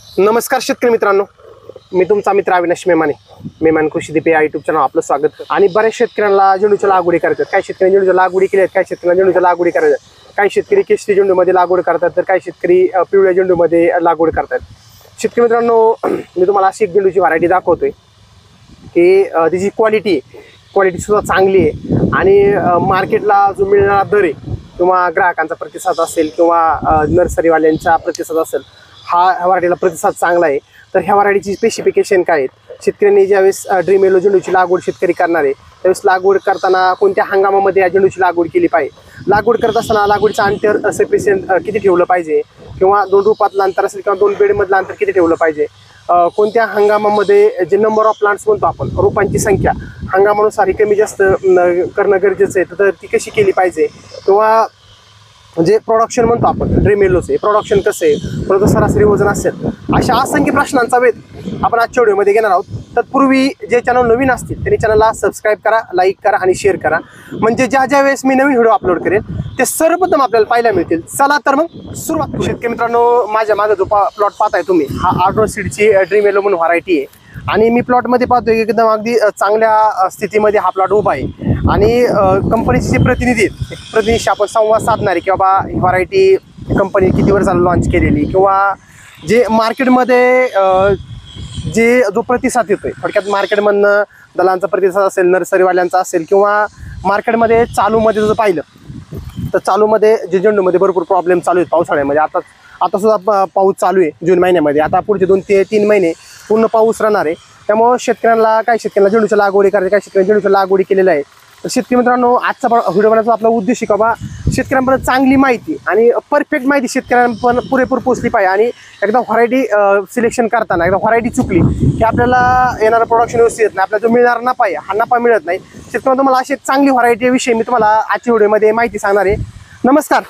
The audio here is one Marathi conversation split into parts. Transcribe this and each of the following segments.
नमस्कार शेतकरी मित्रांनो, मी तुमचा मित्र अविनाश मेमान कृषी दीप या युट्यूब चॅनल आपलं स्वागत करतो। आणि बऱ्याच शेतकऱ्यांना झेंडूच्या लागवडी करायच्यात, काही शेतकऱ्यांनी झेंडूच्या लागवडी केल्यात, काही शेतकऱ्यांना झेंडूच्या लागवडी करायच्यात, काही शेतकरी केशरी झेंडूमध्ये लागवड करतात, तर काही शेतकरी पिवळ्या झेंडूमध्ये लागवड करतात। शेतकरी मित्रांनो, मी तुम्हाला अशी एक झेंडूची व्हरायटी दाखवतोय की तिची क्वालिटी सुद्धा चांगली आहे आणि मार्केटला जो मिळणारा दर आहे किंवा ग्राहकांचा प्रतिसाद असेल किंवा नर्सरीवाल्यांचा प्रतिसाद असेल, ह्या व्हरायटीला प्रतिसाद चांगला आहे। तर ह्या व्हरायटीची स्पेसिफिकेशन काय आहेत, शेतकऱ्यांनी ज्यावेळेस ड्रीम येलो झेंडूची लागवड शेतकरी करणार आहे त्यावेळेस लागवड करताना कोणत्या हंगामामध्ये या झेंडूची लागवड केली पाहिजे, लागवड करत असताना लागवडीचं अंतर सफिशियंट किती ठेवलं पाहिजे, किंवा 2 रोपातलं अंतर असेल किंवा 2 बेडमधलं अंतर किती ठेवलं पाहिजे, कोणत्या हंगामामध्ये जे नंबर ऑफ प्लांट्स म्हणतो आपण, रोपांची संख्या हंगामानुसार कमी जास्त करणं गरजेचं आहे तर ती कशी केली पाहिजे, किंवा म्हणजे प्रोडक्शन म्हणतो आपण ड्रीम येलोचे प्रोडक्शन कसं आहे, परत सरासरी वजन असेल, अशा असंख्य प्रश्नांचा वेध आपण आजच्या व्हिडिओमध्ये घेणार आहोत। तत्पूर्वी जे चॅनल नवीन असतील त्यांनी चॅनलला सबस्क्राईब करा, लाईक करा आणि शेअर करा, म्हणजे ज्या वेळेस मी नवीन व्हिडिओ अपलोड करेन ते सर्वप्रथम आपल्याला पाहायला मिळतील। चला तर मग सुरुवात करू। शेतकरी मित्रांनो, माझ्या मागे जो प्लॉट पाहताय तुम्ही, हा आर्डर सीडची ड्रीम येलो म्हणून व्हरायटी आहे आणि मी प्लॉटमध्ये पाहतोय की एकदम अगदी चांगल्या स्थितीमध्ये हा प्लॉट उभा आहे आणि कंपनीचे जे प्रतिनिधीशी आपण संवाद साधणार आहे की बाबा ही व्हरायटी कंपनी किती वर्ष झालं लॉन्च केलेली, किंवा जे मार्केटमध्ये जो प्रतिसाद येतोय, थोडक्यात मार्केटमधनं दलांचा प्रतिसाद असेल, नर्सरीवाल्यांचा असेल, किंवा मार्केटमध्ये चालूमध्ये जर पाहिलं तर चालूमध्ये जे झेंडूमध्ये भरपूर प्रॉब्लेम चालू आहेत पावसाळ्यामध्ये। आता सुद्धा पाऊस चालू आहे जून महिन्यामध्ये, आता पुढचे 2 ते 3 महिने पूर्ण पाऊस राहणार आहे। त्यामुळे काही शेतकऱ्यांना झेंडूच्या लागवडी करायची, काही शेतकऱ्यांनी झेंडूच्या लागवडी केलेल्या आहे। तर शेतकरी मित्रांनो, आजचा व्हिडिओ बनवण्याचा आपला उद्देश आहे बाबा शेतकऱ्यांपर्यंत चांगली माहिती आणि परफेक्ट माहिती शेतकऱ्यांपर्यंत पुरेपूर पोहोचली पाहिजे, आणि एकदा व्हरायटी सिलेक्शन करताना एकदा व्हरायटी चुकली की आपल्याला येणारं प्रोडक्शन व्यवस्थित येत नाही, आपल्याला जो मिळणारा नफा आहे हा नफा मिळत नाही। शेतकऱ्यांना तुम्हाला अशी एक चांगली व्हरायटी विषयी मी तुम्हाला आजच्या व्हिडिओमध्ये माहिती सांगणार आहे। नमस्कार,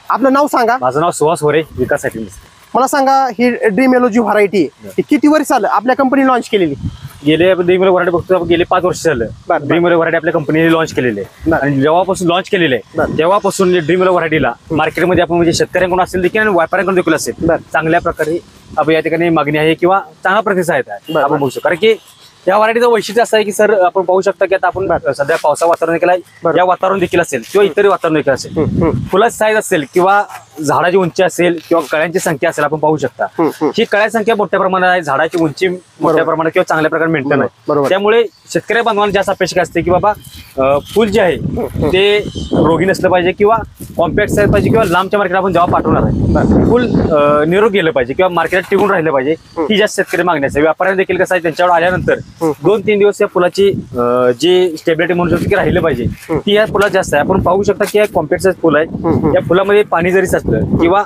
आपलं नाव सांगा। माझं नाव सुहास होरे, विकास ॲग्री। मला सांगा, ही ड्रीम येलो जी व्हरायटी आहे ही किती वर्ष झालं आपल्या कंपनी लॉन्च केलेली? गेले ड्रीम येलो व्हरायटी बघतो गेले 5 वर्ष झालं ड्रीम येलो व्हरायटी आपल्या कंपनीने लॉन्च केलेली आहे। आणि जेव्हापासून लॉन्च केलेले आहे तेव्हापासून ड्रीम येलो व्हरायटीला मार्केटमध्ये आपण म्हणजे शेतकऱ्यांकडून असेल देखील आणि व्यापाऱ्यांकडून देखील असेल चांगल्या प्रकारे आपण या ठिकाणी मागणी आहे किंवा चांगला प्रतिसाद आहे आपण बघू शकतो। कारण की या व्हरायटीचं वैशिष्ट्य असं आहे की सर आपण पाहू शकता की आता आपण सध्या पावसा वातावरण देखील आहे, या वातावरण देखील असेल किंवा इतर वातावरण देखील असेल, फुलाची साईज असेल किंवा झाडाची उंची असेल किंवा कळ्यांची संख्या असेल, आपण पाहू शकता ही कळ्या संख्या मोठ्या प्रमाणात आहे, झाडाची उंची मोठ्या प्रमाणात किंवा चांगल्या प्रकारे मेंटेन आहे। त्यामुळे शेतकरी बांधवांना जास्त अपेक्षा असते की बाबा फुल जे आहे ते रोगी नसलं पाहिजे किंवा कॉम्पॅक्ट साईज पाहिजे किंवा लांबच्या मार्केट आपण जेव्हा पाठवणार आहे फुल निरोगी गेलं पाहिजे किंवा मार्केटात टिकून राहिलं पाहिजे, ही जास्त शेतकरी मागणी असते। व्यापाऱ्यांना देखील कसं आहे, त्यांच्यावर आल्यानंतर 2-3 दिवस या फुलाची जी स्टेबिलिटी म्हणू शकतो की राहिलं पाहिजे ती या फुलात जास्त आहे। आपण पाहू शकता की कॉम्पॅक्ट साईज फुल आहे, या फुलामध्ये पाणी जरी असलं किंवा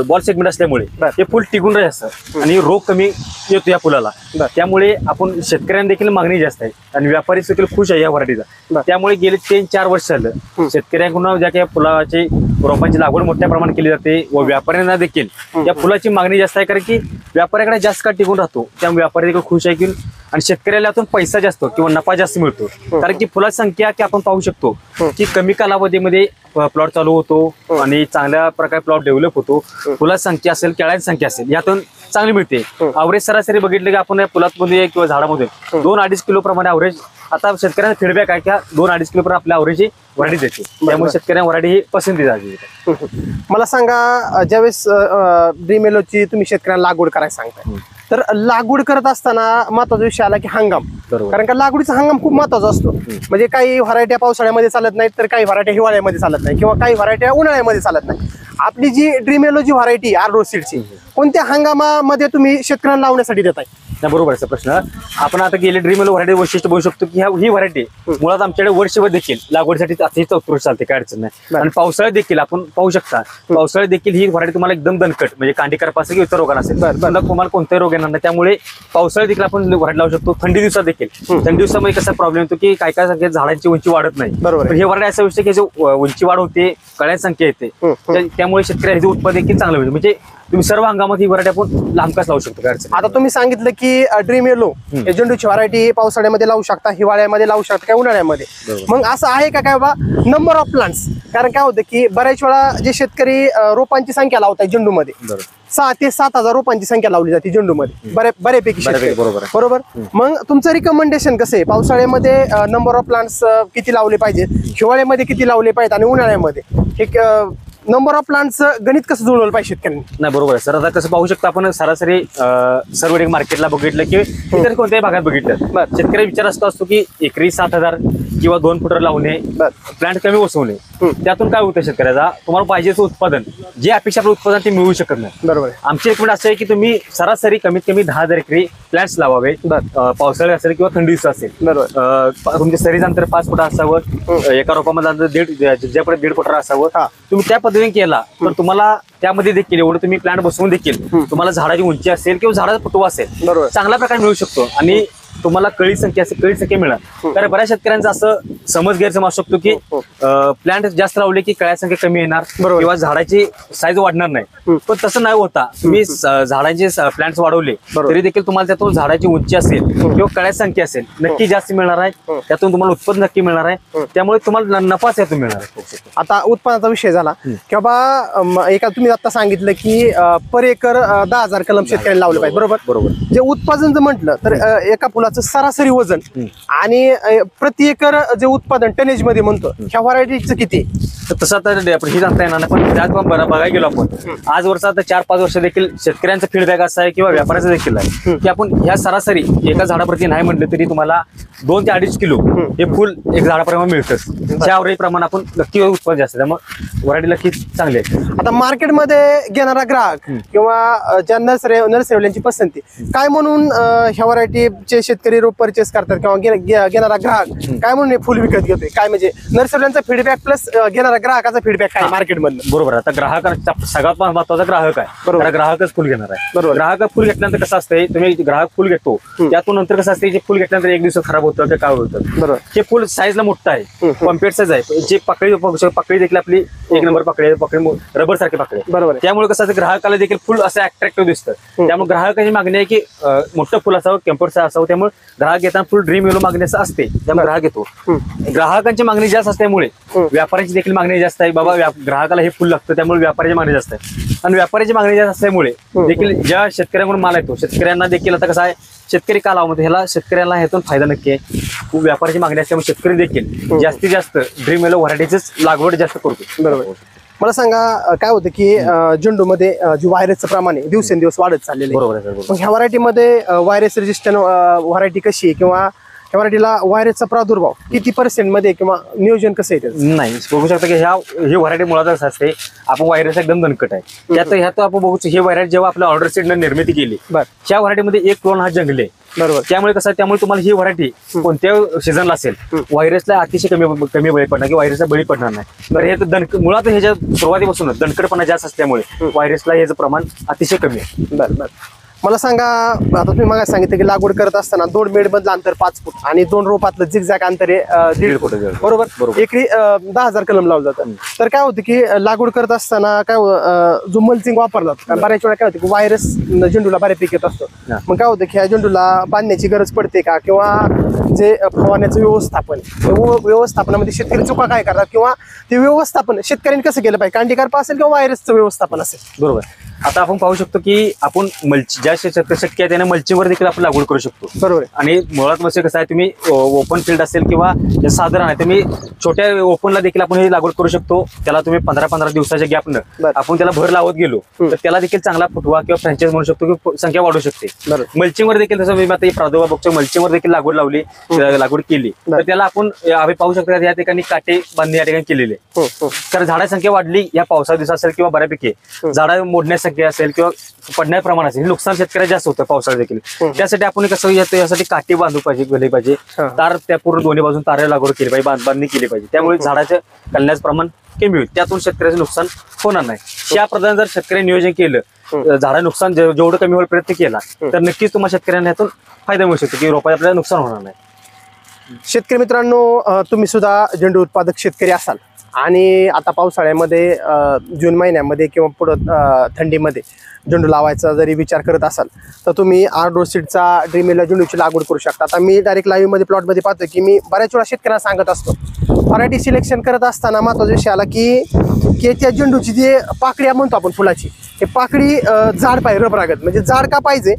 बॉल सेगमेंट असल्यामुळे हे फुल टिकून राहील असतं आणि रोग कमी येतो या फुलाला। त्यामुळे आपण शेतकऱ्यांना देखील मागणी जास्त आहे आणि व्यापारी देखील खुश आहे या व्हरायटीचा। त्यामुळे गेले 3-4 वर्ष झालं शेतकऱ्यांकडून ज्या काही फुलाची रोपांची लागवड मोठ्या प्रमाणात केली जाते व व्यापाऱ्यांना देखील या फुलाची मागणी जास्त आहे, कारण की व्यापाऱ्याकडे जास्त काळ टिकून राहतो, त्यामुळे व्यापारी देखील खुश आहे की आणि शेतकऱ्याला यातून पैसा जास्त किंवा नफा जास्त मिळतो। कारण की फुलाची संख्या की आपण पाहू शकतो की कमी कालावधीमध्ये प्लॉट चालू होतो आणि चांगल्या प्रकारे प्लॉट डेव्हलप होतो। फुलाची संख्या असेल, केळ्यांची संख्या असेल, यातून चांगली मिळते। अवरेज सरासरी बघितले की आपण फुलातमध्ये किंवा झाडामध्ये 2-2.5 किलो प्रमाणे अवरेज आता शेतकऱ्यांना फीडबॅक आहे की 2-2.5 किलो पर्यंत आपल्या अवरेज व्हरायटी देते, त्यामुळे शेतकऱ्यांना व्हरायटी ही पसंती जाते। मला सांगा, ज्यावेळेस ड्रीम येलोची तुम्ही शेतकऱ्यांना लागवड करायला सांगताय तर लागवड करत असताना महत्वाचा विषय आला की हंगाम, कारण का लागवडीचा हंगाम खूप महत्वाचा असतो। म्हणजे काही व्हरायट्या पावसाळ्यामध्ये चालत नाहीत, तर काही व्हरायट्या हिवाळ्यामध्ये चालत नाही किंवा काही व्हरायट्या उन्हाळ्यामध्ये चालत नाही। आपली जी ड्रीम येलो जी व्हरायटी आर्डर सीडची कोणत्या हंगामामध्ये तुम्ही शेतकऱ्यांना लावण्यासाठी देताय? बरोबर आहे प्रश्न। आपण आता गेले ड्रीम येलो व्हरायटी वैशिष्ट्य बघू शकतो की ही व्हरायटी मुळात आमच्याकडे वर्षभर देखील लागवडीसाठी अतिशय उत्कृष्ट चालते, काय अडचण नाही। आणि पावसाळ्यात देखील आपण पाहू शकता, पावसाळ्यात देखील ही व्हरायटी तुम्हाला एकदम दणकट म्हणजे कांडीकर असेल किंवा इतर रोगांना असेल तुम्हाला कोणत्याही रोग येणार नाही, त्यामुळे पावसाळ्यात देखील आपण व्हरायटी लावू शकतो। थंडी दिवसात देखील, थंडी दिवसामध्ये कसा प्रॉब्लेम येतो की काय संख्येत झाडांची उंची वाढत नाही, बरोबर। हे व्हरायटी असा विषय की उंची वाढ होते, कळ्यांची संख्या येते, त्यामुळे शेतकऱ्याचे उत्पादन देखील चांगलं होईल। म्हणजे तुम्ही सर्व हंगामात ही व्हरायटी आपण लांबकाच लावू शकतो. काय अडचण नाही. आता तुम्ही सांगितलं की ड्रीम येलो हे झेंडूची व्हरायटी पावसाळ्यामध्ये लावू शकता, हिवाळ्यामध्ये लावू शकता, काय उन्हाळ्यामध्ये. मग असं आहे का काय बा नंबर ऑफ प्लांट्स? कारण काय होतं की बऱ्याच वेळा जे शेतकरी रोपांची संख्या लावतात झेंडूमध्ये 6 ते 7 हजार रोपांची संख्या लावली जाते झेंडूमध्ये बऱ्यापैकी शेतकरी. बरोबर. मग तुमचं रिकमेंडेशन कसं आहे? पावसाळ्यामध्ये नंबर ऑफ प्लांट्स किती लावले पाहिजे, हिवाळ्यामध्ये किती लावले पाहिजेत आणि उन्हाळ्यामध्ये एक नंबर ऑफ प्लांट्स गणित कसं जुळवलं पाहिजे शेतकऱ्यांनी? नाही बरोबर आहे सर. आता कसं पाहू शकतो आपण सरासरी सर्व मार्केटला बघितलं की इतर कोणत्याही भागात बघितलं शेतकरी विचार असतो की एकरी 7,000 किंवा 2 फुटर लावणे, प्लांट कमी बसवणे, त्यातून काय होतं शेतकऱ्याचा तुम्हाला पाहिजेचं उत्पादन जे अपेक्षा उत्पादन ते मिळू शकत नाही. बरोबर. आमची रिकमेंड असं आहे की तुम्ही सरासरी कमीत कमी 10,000 एकरी प्लांट्स लावावे. पावसाळी असेल किंवा थंडी असेल. बरोबर. तुमचे सरीचं अंतर 5 फुट असावं, एका रोपामध्ये अंतर ज्यापर्यंत 1.5 फुटर असावं. तुम्ही त्या पद्धतीने केला तर तुम्हाला त्यामध्ये देखील एवढं तुम्ही प्लांट बसवून देखील तुम्हाला झाडाची उंची असेल किंवा झाडाचा फुटवा असेल चांगल्या प्रकारे मिळू शकतो आणि तुम्हाला कळी संख्या असेल कळी संख्या मिळणार. कारण बऱ्याच शेतकऱ्यांचा असं समज गैरसमज असू शकतो की प्लांट जास्त लावले की कळ्या संख्या कमी येणार किंवा झाडाची साईज वाढणार नाही. पण तसं नाही होता. तुम्ही झाडांचे प्लांट्स वाढवले तरी देखील तुम्हाला त्यातून झाडाची उंची असेल किंवा कळ्या संख्या असेल नक्की जास्त मिळणार आहे. त्यातून तुम्हाला उत्पन्न नक्की मिळणार आहे. त्यामुळे तुम्हाला नफाच यातून मिळणार आहे. आता उत्पन्नाचा विषय झाला किंवा एका तुम्ही आता सांगितलं की पर एकर 10,000 कलम शेतकऱ्यांनी लावले पाहिजे. बरोबर. जे उत्पादन जर म्हटलं तर एका फुलाचं सरासरी वजन आणि प्रति एकर जे उत्पादन टनेज मध्ये म्हणतो ह्या व्हरायटीचं किती? तसं आता हे सांगता येणार नाही. पण त्यात बघायला गेलो आपण आज वर्ष आता 4-5 वर्ष देखील शेतकऱ्यांचा फीडबॅक असा आहे किंवा व्यापाऱ्याचा देखील आहे की आपण ह्या सरासरी एका झाडाप्रती नाही म्हटलं तरी तुम्हाला 2 ते 2.5 किलो हे फुल एक झाडाप्रमाणे मिळतं. त्या ॲव्हरेज प्रमाणे आपण नक्की उत्पन्न जास्त त्यामुळे व्हरायटी नक्की चांगली आहे. आता मार्केटमध्ये घेणारा ग्राहक किंवा ज्या नर्सरीवाल्यांची पसंती काय म्हणून ह्या व्हरायटीचे शेतकरी रोप परचेस करतात किंवा घेणारा ग्राहक काय म्हणून हे फुल विकत घेतोय? काय म्हणजे नर्सरीवाल्यांचा फीडबॅक प्लस घेणारा ग्राहकाचा फीडबॅक काय मार्केटमधनं? बरोबर. आता ग्राहकाचा सगळ्यात महत्वाचा ग्राहक आहे. बरोबर. ग्राहकच फुल घेणार आहे. बरोबर. ग्राहक फुल घेतल्यानंतर कसं असतंय तुम्ही ग्राहक फुल घेतो त्यातून नंतर कसं असते जे फुल घेतल्यानंतर एक दिवस खराब होतं की काय होतं. बरोबर. हे फुल साईजला मोठं आहे, कॉम्पॅक्ट साईज आहे. जे पकडी देखील आपली 1 नंबर पकडी रबर सारखी पकडी. बरोबर. त्यामुळे कसं असतं ग्राहकाला देखील फुल असं अट्रॅक्टिव्ह दिसतं. त्यामुळे ग्राहकाची मागणी आहे की मोठं फुल असावं, कॅम्पॉक्ट साईज असावं. त्यामुळे ग्राहक घेताना फुल ड्रीम येलो मागणी असं असते. त्यामुळे ग्राहक घेतो. ग्राहकांची मागणी जास्त असल्यामुळे व्यापाऱ्याची देखील मागणी जास्त आहे. बाबा ग्राहकाला हे फुल लागतं त्यामुळे व्यापाऱ्याची मागणी जास्त आहे. आणि व्यापाऱ्याची मागणी जास्त असल्यामुळे देखील ज्या शेतकऱ्यांकडून माल येतो शेतकऱ्यांना देखील आता कसं आहे शेतकरी का लावतो ह्याला शेतकऱ्यांना ह्यातून फायदा नक्की आहे. व्यापाऱ्याची मागणी असल्यामुळे शेतकरी देखील जास्तीत जास्त ड्रीम येलो व्हरायटीच लागवड जास्त करतो. बरोबर. मला सांगा काय होतं की झेंडूमध्ये जी व्हायरसचं प्रमाण आहे दिवसेंदिवस वाढत चाललेलं आहे. बरोबर. मग ह्या व्हरायटीमध्ये व्हायरस रेजिस्टंट व्हरायटी कशी आहे किंवा ह्या व्हरायटीला व्हायरसचा प्रादुर्भाव किती % किंवा नियोजन कसं आहे? नाही बघू शकता की ही व्हरायटी मुळात असं असते आपण व्हायरस एकदम दणकट आहे. ह्यात आपण बघू हे व्हरायटी जेव्हा आपल्या ऑर्डर सीडनं निर्मिती केली ह्या व्हरायटीमध्ये एक क्लोन हा जंगली आहे. बरोबर. त्यामुळे कसं त्यामुळे तुम्हाला ही व्हरायटी कोणत्या सीझनला असेल व्हायरसला अतिशय कमी बळी पडणार किंवा व्हायरसला बळी पडणार नाही. तर हे मुळात ह्याच्या सुरुवातीपासूनच दणकटपणा जास्त असल्यामुळे व्हायरसला ह्याचं प्रमाण अतिशय कमी आहे. बरं. मला सांगा आता तुम्ही मला सांगितलं की लागवड करत असताना 2 बेड मधलं अंतर 5 फूट आणि 2 रोपातलं झिगझॅग अंतर आहे 1.5 फूट. बरोबर. एकरी 10,000 कलम लावलं जातं. तर काय होतं की लागवड करत असताना काय जो मल्चिंग वापरला कारण बऱ्याच वेळा काय होतं की व्हायरस झेंडूला बऱ्यापैकी येत असतो. मग काय होतं की ह्या झेंडूला बांधण्याची गरज पडते का किंवा जे फवारण्याचं व्यवस्थापनामध्ये शेतकरी चुका काय करतात किंवा ते व्यवस्थापन शेतकऱ्यांनी कसं केलं पाहिजे? कांडीकारपा असेल किंवा व्हायरसचं व्यवस्थापन असेल? बरोबर. आता आपण पाहू शकतो की आपण ज्या शक्य आहे त्याने मल्चिंगवर देखील आपण लागवड करू शकतो. बरोबर. आणि मुळात म्हणजे कसं आहे तुम्ही ओपन फील्ड असेल किंवा साधारण आहे तुम्ही छोट्या ओपनला देखील आपण हे लागवड करू शकतो. त्याला तुम्ही 15-15 दिवसाच्या गॅपनं आपण त्याला भर लावत गेलो तर त्याला देखील चांगला फुटवा किंवा फ्रँचाईज म्हणू शकतो की संख्या वाढू शकते. मल्चिंगवर देखील तसं मी आता प्रादुर्भाव मल्चिंगवर देखील लागवड केली तर त्याला आपण पाहू शकतो या ठिकाणी काटे बांधणी या ठिकाणी केलेली आहे. तर झाडाची संख्या वाढली या पावसाळ्या दिवसात असेल किंवा बऱ्यापैकी झाडा मोडण्याची संख्या असेल किंवा पडण्याच्या प्रमाण असेल नुकसान शेतकऱ्याला जास्त होतं पावसाळ्यात देखील. त्यासाठी आपण कसं यासाठी काठी बांधू पाहिजे तार त्या पूर्ण दोन्ही बाजून तारा लागवड केली पाहिजे बांधणी केली पाहिजे. त्यामुळे झाडाच्या कलण्याचं प्रमाण कमी होईल. त्यातून शेतकऱ्याचं नुकसान होणार नाही. या प्रमाणे जर शेतकऱ्यांनी नियोजन केलं झाडा नुकसान जेवढं कमी होईल प्रयत्न केला तर नक्कीच तुम्हाला शेतकऱ्यांना यातून फायदा मिळू शकतो की रोपात आपल्याला नुकसान होणार नाही. शेतकरी मित्रांनो तुम्ही सुद्धा झेंडू उत्पादक शेतकरी असाल आणि आता पावसाळ्यामध्ये जून महिन्यामध्ये किंवा पुढं थंडीमध्ये झेंडू लावायचा जरी विचार करत असाल तर तुम्ही आर्डो सीडचा ड्रीम इलेव्हन झेंडूची लागवड करू शकता. आता मी डायरेक्ट लाईव्हमध्ये प्लॉटमध्ये पाहतो की मी बऱ्याच वेळा शेतकऱ्यांना सांगत असतो व्हरायटी सिलेक्शन करत असताना महत्त्वाचा विषय आला की त्या झेंडूची जी पाकळी म्हणतो आपण फुलाची, हे पाकळी जाड पाहिजे, रबरागत. म्हणजे जाड का पाहिजे,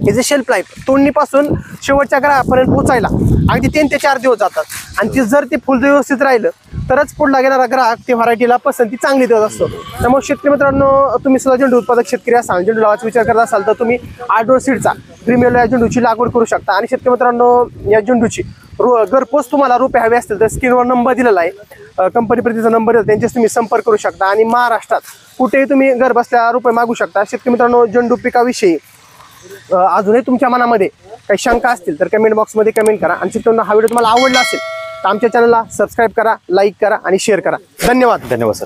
हे जे शेल्फ लाईफ तोडणीपासून शेवटच्या ग्राहकापर्यंत पोहोचायला अगदी 3 ते 4 दिवस जातात. आणि ती जर ते फुल व्यवस्थित राहिलं तरच पुढला घेणारा ग्राहक त्या व्हरायटीला पसंती चांगली देत असतो. त्यामुळे शेतकरी मित्रांनो, तुम्ही सुद्धा झेंडू उत्पादक शेतकरी असाल, झेंडू लावायचा विचार करत असाल तर तुम्ही आर्डो सीडचा ड्रीम इलेव्हन या झेंडूची लागवड करू शकता. आणि शेतकरी मित्रांनो, या झेंडूची घरपोच तुम्हाला रोपे हवे असतील तर स्क्रीनवर नंबर दिलेला आहे, कंपनी प्रतिचा नंबर दिला, त्यांच्याशी तुम्ही संपर्क करू शकता. आणि महाराष्ट्रात कुठेही तुम्ही घर बसल्या रुपये मागू शकता. शेतकरी मित्रांनो, झेंडू पिकाविषयी अजूनही तुमच्या मनामध्ये काही शंका असतील तर कमेंट बॉक्समध्ये कमेंट करा. आणि शेतकऱ्यांनो, हा व्हिडिओ तुम्हाला आवडला असेल तर आमच्या चॅनलला सबस्क्राईब करा, लाईक करा आणि शेअर करा. धन्यवाद. धन्यवाद सर.